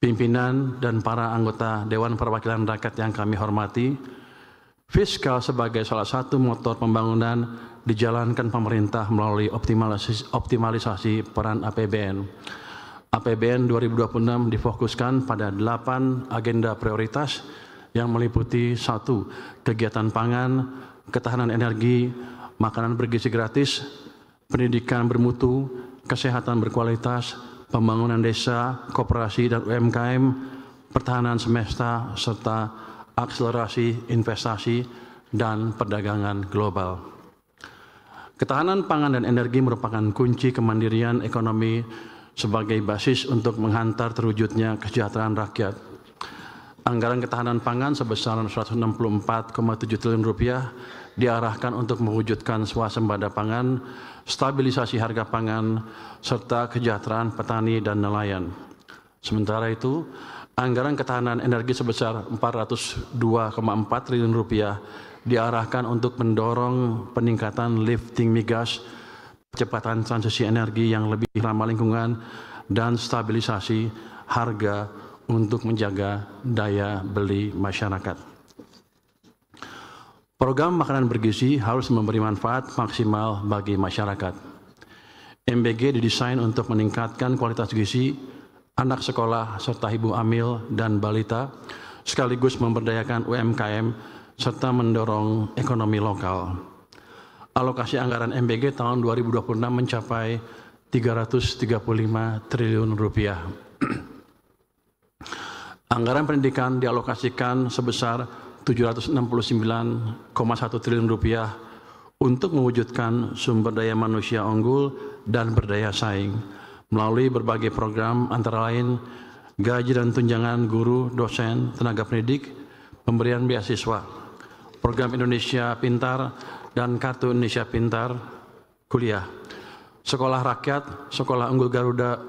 pimpinan dan para anggota Dewan Perwakilan Rakyat yang kami hormati, fiskal sebagai salah satu motor pembangunan dijalankan pemerintah melalui optimalisasi peran APBN. APBN 2026 difokuskan pada 8 agenda prioritas yang meliputi 1. Kegiatan pangan, ketahanan energi, makanan bergizi gratis, pendidikan bermutu, kesehatan berkualitas, pembangunan desa, koperasi dan UMKM, pertahanan semesta, serta akselerasi investasi dan perdagangan global. Ketahanan pangan dan energi merupakan kunci kemandirian ekonomi sebagai basis untuk menghantar terwujudnya kesejahteraan rakyat. Anggaran ketahanan pangan sebesar Rp164,7 triliun diarahkan untuk mewujudkan swasembada pangan, stabilisasi harga pangan, serta kesejahteraan petani dan nelayan. Sementara itu, anggaran ketahanan energi sebesar Rp402,4 triliun diarahkan untuk mendorong peningkatan lifting migas, percepatan transisi energi yang lebih ramah lingkungan, dan stabilisasi harga untuk menjaga daya beli masyarakat. Program makanan bergizi harus memberi manfaat maksimal bagi masyarakat. MBG didesain untuk meningkatkan kualitas gizi anak sekolah serta ibu hamil dan balita, sekaligus memberdayakan UMKM serta mendorong ekonomi lokal. Alokasi anggaran MBG tahun 2026 mencapai Rp335 triliun. Anggaran pendidikan dialokasikan sebesar Rp769,1 triliun untuk mewujudkan sumber daya manusia unggul dan berdaya saing melalui berbagai program antara lain gaji dan tunjangan guru, dosen, tenaga pendidik, pemberian beasiswa, program Indonesia Pintar dan Kartu Indonesia Pintar kuliah, sekolah rakyat, sekolah unggul Garuda,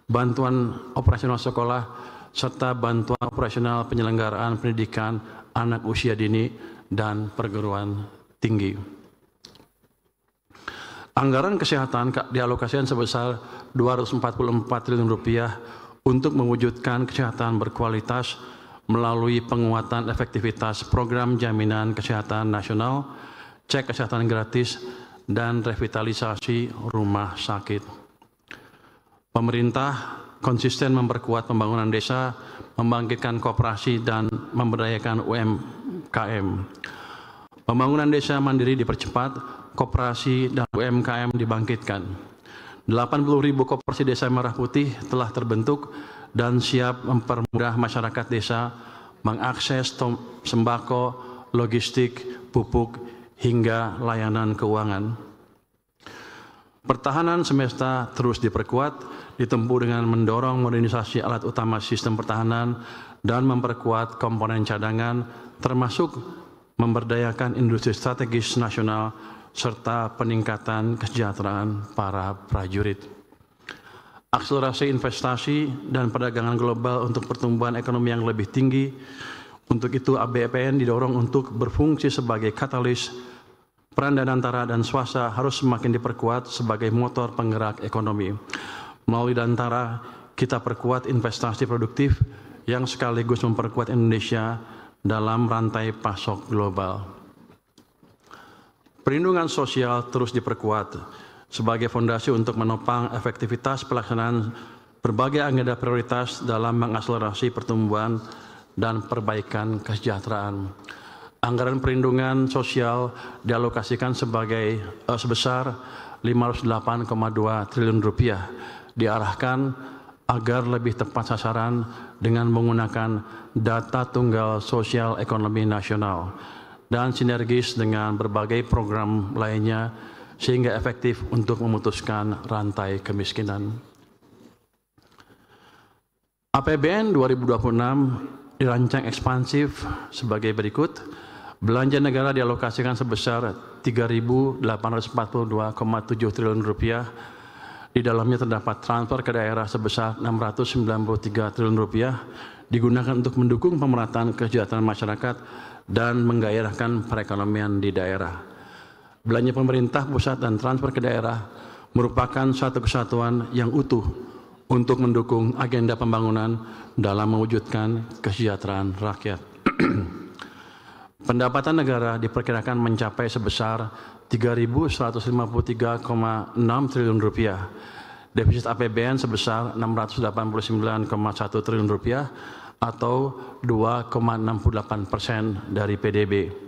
bantuan operasional sekolah, serta bantuan operasional penyelenggaraan pendidikan anak usia dini dan perguruan tinggi. Anggaran kesehatan dialokasikan sebesar Rp244 triliun untuk mewujudkan kesehatan berkualitas melalui penguatan efektivitas program jaminan kesehatan nasional, cek kesehatan gratis, dan revitalisasi rumah sakit. Pemerintah konsisten memperkuat pembangunan desa, membangkitkan koperasi dan memberdayakan UMKM. Pembangunan desa mandiri dipercepat, koperasi dan UMKM dibangkitkan. 80.000 koperasi desa Merah Putih telah terbentuk dan siap mempermudah masyarakat desa mengakses sembako, logistik, pupuk, hingga layanan keuangan. Pertahanan semesta terus diperkuat, ditempuh dengan mendorong modernisasi alat utama sistem pertahanan dan memperkuat komponen cadangan, termasuk memberdayakan industri strategis nasional serta peningkatan kesejahteraan para prajurit. Akselerasi investasi dan perdagangan global untuk pertumbuhan ekonomi yang lebih tinggi. Untuk itu APBN didorong untuk berfungsi sebagai katalis. Peran Danantara dan swasta harus semakin diperkuat sebagai motor penggerak ekonomi. Melalui Danantara, kita perkuat investasi produktif yang sekaligus memperkuat Indonesia dalam rantai pasok global. Perlindungan sosial terus diperkuat sebagai fondasi untuk menopang efektivitas pelaksanaan berbagai agenda prioritas dalam mengakselerasi pertumbuhan dan perbaikan kesejahteraan. Anggaran perlindungan sosial dialokasikan sebesar Rp508,2 triliun diarahkan agar lebih tepat sasaran dengan menggunakan data tunggal sosial ekonomi nasional dan sinergis dengan berbagai program lainnya sehingga efektif untuk memutuskan rantai kemiskinan. APBN 2026 dirancang ekspansif sebagai berikut. Belanja negara dialokasikan sebesar Rp3.842,7 triliun. Di dalamnya terdapat transfer ke daerah sebesar Rp693 triliun digunakan untuk mendukung pemerataan kesejahteraan masyarakat dan menggairahkan perekonomian di daerah. Belanja pemerintah pusat dan transfer ke daerah merupakan satu kesatuan yang utuh untuk mendukung agenda pembangunan dalam mewujudkan kesejahteraan rakyat. Pendapatan negara diperkirakan mencapai sebesar Rp3.153,6 triliun, defisit APBN sebesar Rp689,1 triliun atau 2,68% dari PDB.